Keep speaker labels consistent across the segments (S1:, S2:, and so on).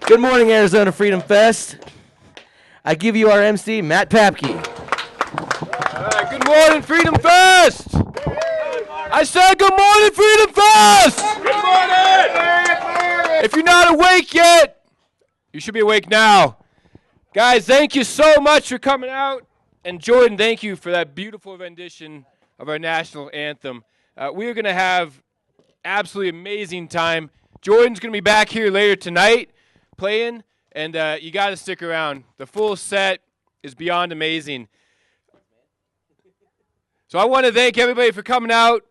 S1: Good morning, Arizona Freedom Fest. I give you our MC, Matt Papke.
S2: Good morning, Freedom Fest! I said good morning, Freedom Fest! Good morning! If you're not awake yet, you should be awake now. Guys, thank you so much for coming out. And Jordan, thank you for that beautiful rendition of our national anthem. We are going to have absolutely amazing time. Jordan's going to be back here later tonight playing, and you got to stick around. The full set is beyond amazing. So I want to thank everybody for coming out.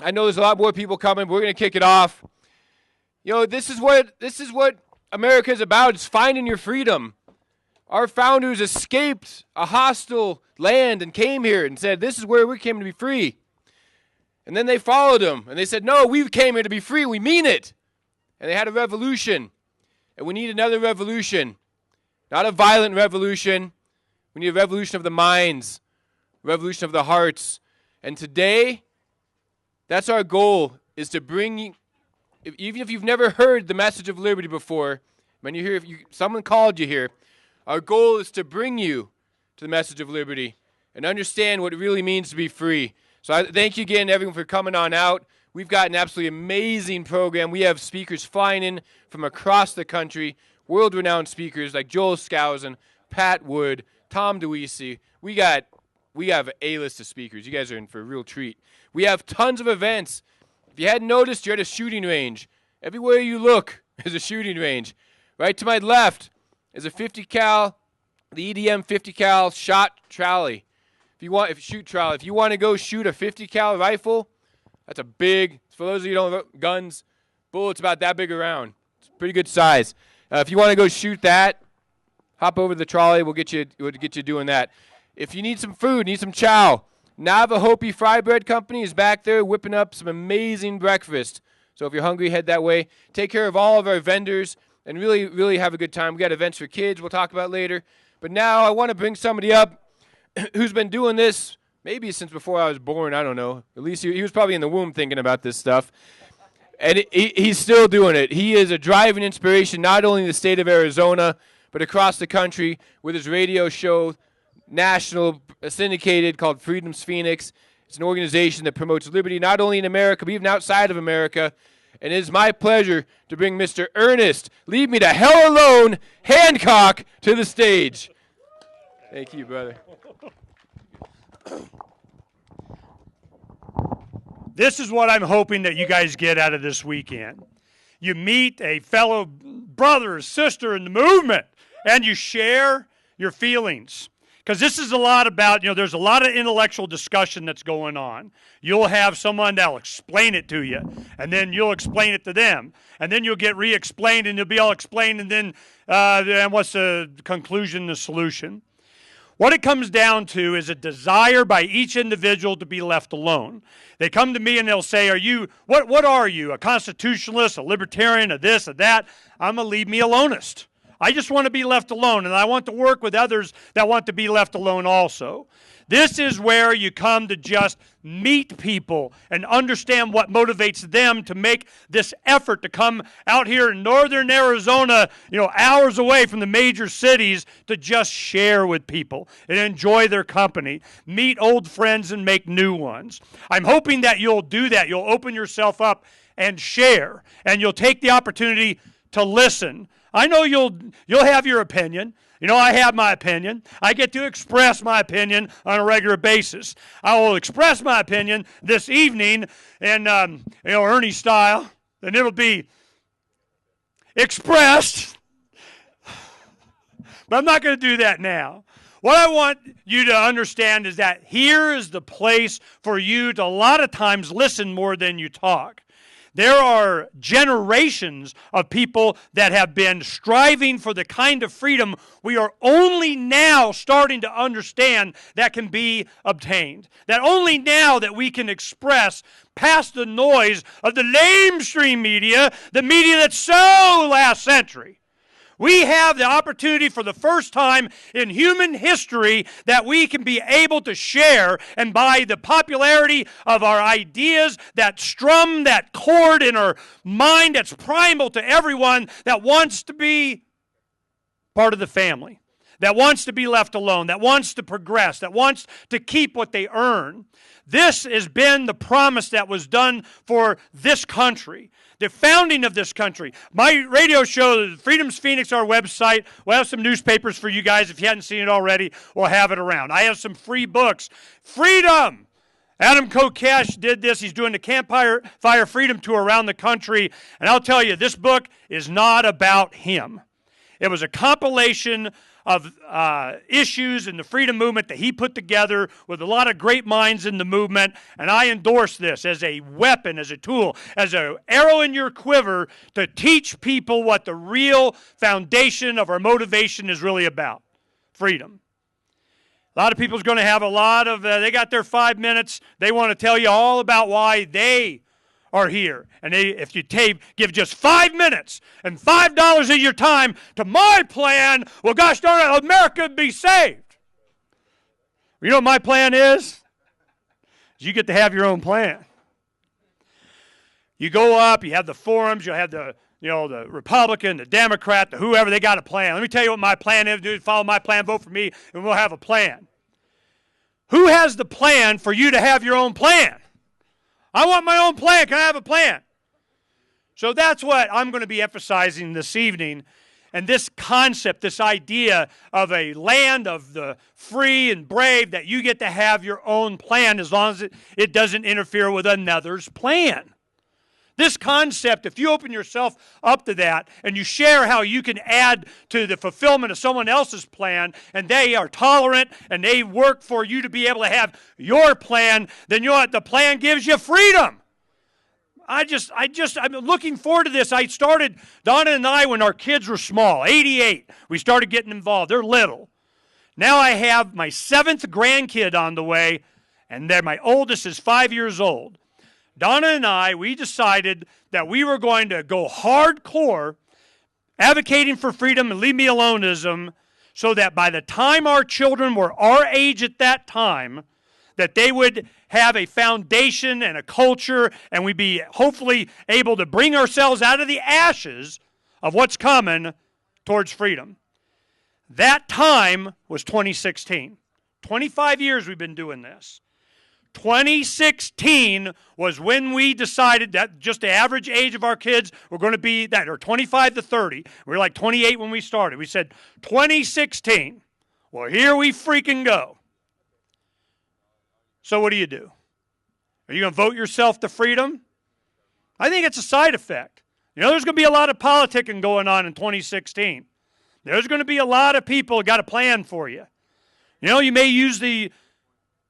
S2: I know there's a lot more people coming. We're going to kick it off. You know, this is what America is about. It's finding your freedom. Our founders escaped a hostile land and came here and said, this is where we came to be free. And then they followed them, and they said, no, we came here to be free. We mean it. And they had a revolution. And we need another revolution. Not a violent revolution. We need a revolution of the minds, a revolution of the hearts. And today, that's our goal, is to bring, even if you've never heard the message of liberty before, when you hear, someone called you here, our goal is to bring you to the message of liberty and understand what it really means to be free. So I thank you again, everyone, for coming on out. We've got an absolutely amazing program. We have speakers flying in from across the country, world-renowned speakers like Joel Skousen, Pat Wood, Tom DeWeese. We have an A-list of speakers. You guys are in for a real treat. We have tons of events. If you hadn't noticed, you're at a shooting range. Everywhere you look is a shooting range. Right to my left is a 50 cal, the EDM 50 cal shot trolley. If you want to go shoot a 50 cal rifle, that's a big, for those of you who don't have guns, bullets about that big around. It's pretty good size. If you want to go shoot that, hop over to the trolley. We'll get you doing that. If you need some food, need some chow, Navajo Fry Bread Company is back there whipping up some amazing breakfast. So if you're hungry, head that way. Take care of all of our vendors and really, really have a good time. We got events for kids we'll talk about later. But now I want to bring somebody up who's been doing this maybe since before I was born. I don't know. At least he was probably in the womb thinking about this stuff. And he's still doing it. He is a driving inspiration not only in the state of Arizona, but across the country with his radio show, national syndicated, called Freedom's Phoenix. It's an organization that promotes liberty not only in America, but even outside of America. And it is my pleasure to bring Mr. Ernest, leave me the hell alone, Hancock, to the stage. Thank you, brother.
S3: This is what I'm hoping that you guys get out of this weekend. You meet a fellow brother or sister in the movement, and you share your feelings. Because this is a lot about, there's a lot of intellectual discussion that's going on. You'll have someone that'll explain it to you, and then you'll explain it to them. And then you'll get re-explained, and it'll be all explained, and then what's the conclusion, the solution? What it comes down to is a desire by each individual to be left alone. They come to me and they'll say, what are you, a constitutionalist, a libertarian, a this, a that? I'm a leave me alonist. I just want to be left alone, and I want to work with others that want to be left alone also. This is where you come to just meet people and understand what motivates them to make this effort to come out here in northern Arizona, hours away from the major cities, to just share with people and enjoy their company, meet old friends and make new ones. I'm hoping that you'll do that. You'll open yourself up and share, and you'll take the opportunity to listen. I know you'll have your opinion. I have my opinion. I get to express my opinion on a regular basis. I will express my opinion this evening in, Ernie style, and it'll be expressed. But I'm not going to do that now. What I want you to understand is that here is the place for you to a lot of times listen more than you talk. There are generations of people that have been striving for the kind of freedom we are only now starting to understand that can be obtained. That only now that we can express past the noise of the lamestream media, the media that's so last century. We have the opportunity for the first time in human history that we can be able to share, and by the popularity of our ideas that strum that chord in our mind that's primal to everyone that wants to be part of the family, that wants to be left alone, that wants to progress, that wants to keep what they earn. This has been the promise that was done for this country. The founding of this country. My radio show, Freedom's Phoenix, our website. We'll have some newspapers for you guys. If you hadn't seen it already, we'll have it around. I have some free books. Freedom! Adam Kokesh did this. He's doing the Campfire Freedom Tour around the country. And I'll tell you, this book is not about him. It was a compilation of issues in the freedom movement that he put together with a lot of great minds in the movement, and I endorse this as a weapon, as a tool, as an arrow in your quiver to teach people what the real foundation of our motivation is really about, freedom. A lot of people's going to have a lot of, they got their 5 minutes, they want to tell you all about why they are here. And if you give just 5 minutes and $5 of your time to my plan, well, gosh darn it, America would be saved. You know what my plan is? You get to have your own plan. You go up, you have the forums, you'll have the Republican, the Democrat, the whoever, they got a plan. Let me tell you what my plan is. Dude, follow my plan, vote for me, and we'll have a plan. Who has the plan for you to have your own plan? I want my own plan. Can I have a plan? So that's what I'm going to be emphasizing this evening. And this concept, this idea of a land of the free and brave, that you get to have your own plan as long as it doesn't interfere with another's plan. This concept, if you open yourself up to that and you share how you can add to the fulfillment of someone else's plan, and they are tolerant and they work for you to be able to have your plan, then you know what? The plan gives you freedom. I'm looking forward to this. I started, Donna and I, when our kids were small, 88, we started getting involved. They're little. Now I have my 7th grandkid on the way, and then my oldest is 5 years old. Donna and I, we decided that we were going to go hardcore advocating for freedom and leave me aloneism, so that by the time our children were our age at that time, that they would have a foundation and a culture, and we'd be hopefully able to bring ourselves out of the ashes of what's coming towards freedom. That time was 2016. 25 years we've been doing this. 2016 was when we decided that just the average age of our kids were going to be that, or 25 to 30. We were like 28 when we started. We said 2016. Well, here we freaking go. So what do you do? Are you going to vote yourself to freedom? I think it's a side effect. You know, there's going to be a lot of politicking going on in 2016. There's going to be a lot of people who got a plan for you. You know, you may use the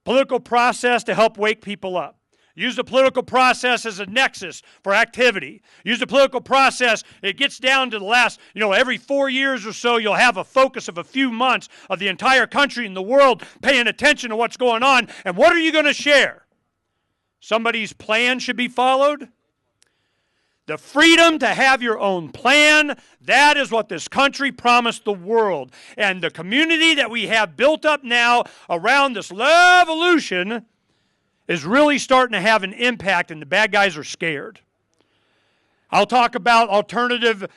S3: political process to help wake people up. Use the political process as a nexus for activity. Use the political process, it gets down to the last, every 4 years or so, you'll have a focus of a few months of the entire country and the world paying attention to what's going on. And what are you going to share? Somebody's plan should be followed? The freedom to have your own plan, that is what this country promised the world. And the community that we have built up now around this revolution is really starting to have an impact, and the bad guys are scared. I'll talk about alternative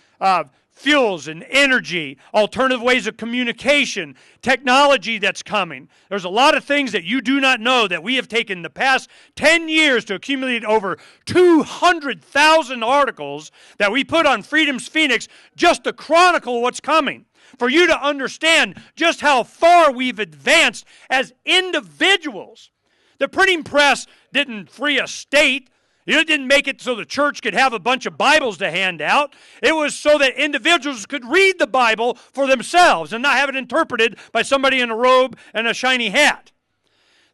S3: fuels and energy, alternative ways of communication, technology that's coming. There's a lot of things that you do not know that we have taken the past 10 years to accumulate over 200,000 articles that we put on Freedom's Phoenix just to chronicle what's coming. For you to understand just how far we've advanced as individuals. The printing press didn't free a state. It didn't make it so the church could have a bunch of Bibles to hand out. It was so that individuals could read the Bible for themselves and not have it interpreted by somebody in a robe and a shiny hat.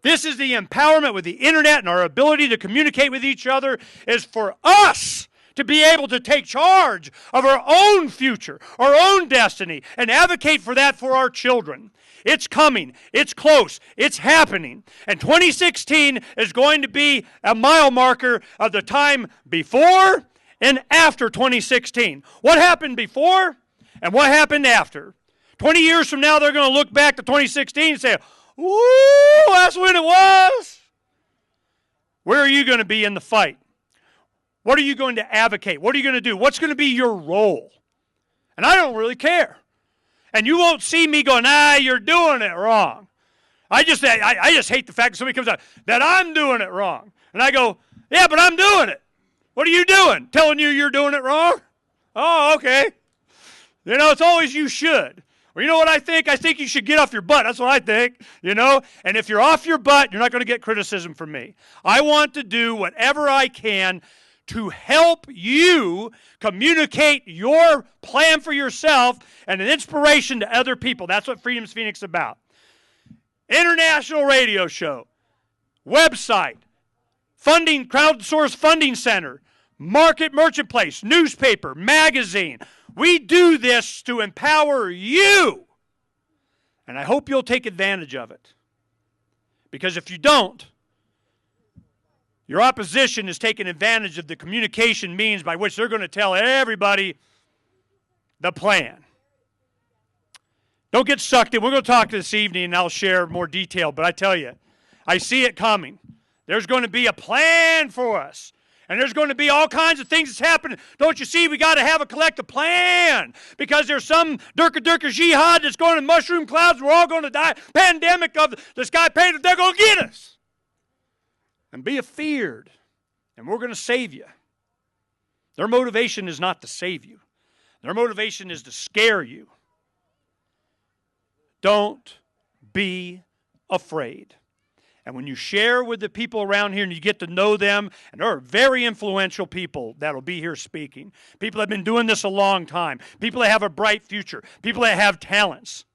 S3: This is the empowerment with the internet, and our ability to communicate with each other is for us to be able to take charge of our own future, our own destiny, and advocate for that for our children. It's coming. It's close. It's happening. And 2016 is going to be a mile marker of the time before and after 2016. What happened before? And what happened after? 20 years from now, they're going to look back to 2016 and say, ooh, that's when it was. Where are you going to be in the fight? What are you going to advocate? What are you going to do? What's going to be your role? And I don't really care. And you won't see me going, you're doing it wrong. I just hate the fact that somebody comes out, that I'm doing it wrong. And I go, yeah, but I'm doing it. What are you doing? Telling you you're doing it wrong? Oh, okay. You know, it's always you should. Well, you know what I think? I think you should get off your butt. That's what I think, you know. And if you're off your butt, you're not going to get criticism from me. I want to do whatever I can to help you communicate your plan for yourself and an inspiration to other people. That's what Freedom's Phoenix is about. International radio show, website, funding, crowdsourced funding center, market marketplace, newspaper, magazine. We do this to empower you. And I hope you'll take advantage of it. Because if you don't, your opposition is taking advantage of the communication means by which they're going to tell everybody the plan. Don't get sucked in. We're going to talk this evening, and I'll share more detail. But I tell you, I see it coming. There's going to be a plan for us. And there's going to be all kinds of things that's happening. Don't you see? We got to have a collective plan. Because there's some Durka jihad that's going in mushroom clouds. We're all going to die. Pandemic of the sky painted. They're going to get us. And be afeared. And we're going to save you. Their motivation is not to save you. Their motivation is to scare you. Don't be afraid. And when you share with the people around here and you get to know them, and there are very influential people that will be here speaking, people that have been doing this a long time, people that have a bright future, people that have talents,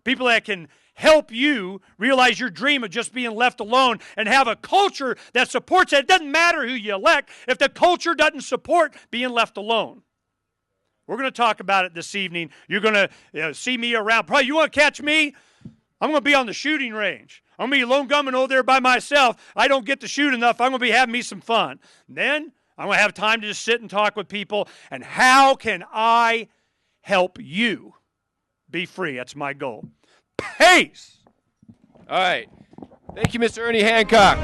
S3: people that can help you realize your dream of just being left alone and have a culture that supports it. It doesn't matter who you elect if the culture doesn't support being left alone. We're going to talk about it this evening. You're going to see me around. Probably you want to catch me? I'm going to be on the shooting range. I'm going to be lone gunman over there by myself. I don't get to shoot enough. I'm going to be having me some fun. And then I'm going to have time to just sit and talk with people. And how can I help you be free? That's my goal. Peace.
S2: All right. Thank you, Mr. Ernie Hancock.